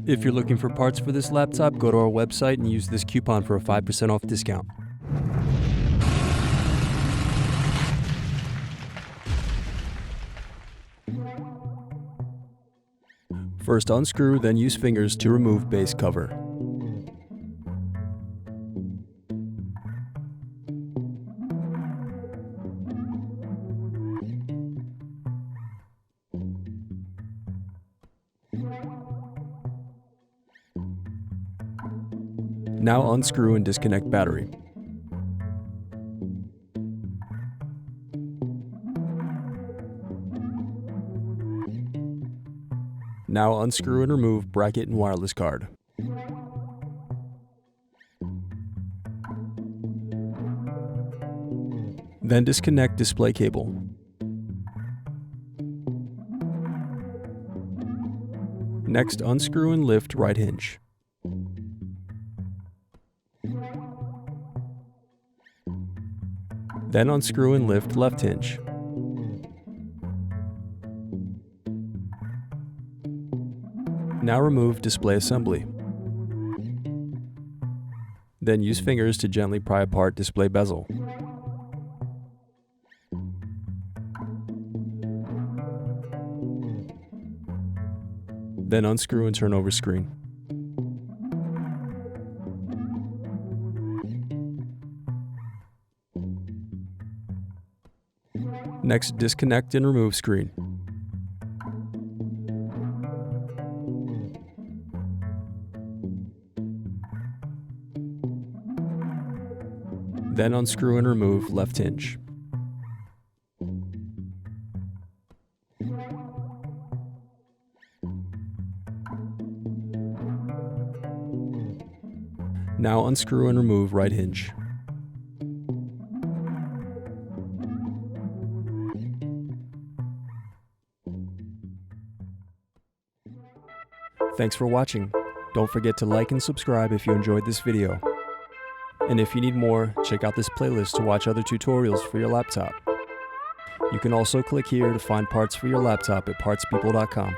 If you're looking for parts for this laptop, go to our website and use this coupon for a 5% off discount. First unscrew, then use fingers to remove base cover. Now unscrew and disconnect battery. Now unscrew and remove bracket and wireless card. Then disconnect display cable. Next, unscrew and lift right hinge. Then unscrew and lift left hinge. Now remove display assembly. Then use fingers to gently pry apart display bezel. Then unscrew and turn over screen. Next, disconnect and remove screen. Then unscrew and remove left hinge. Now unscrew and remove right hinge. Thanks for watching. Don't forget to like and subscribe if you enjoyed this video. And if you need more, check out this playlist to watch other tutorials for your laptop. You can also click here to find parts for your laptop at partspeople.com.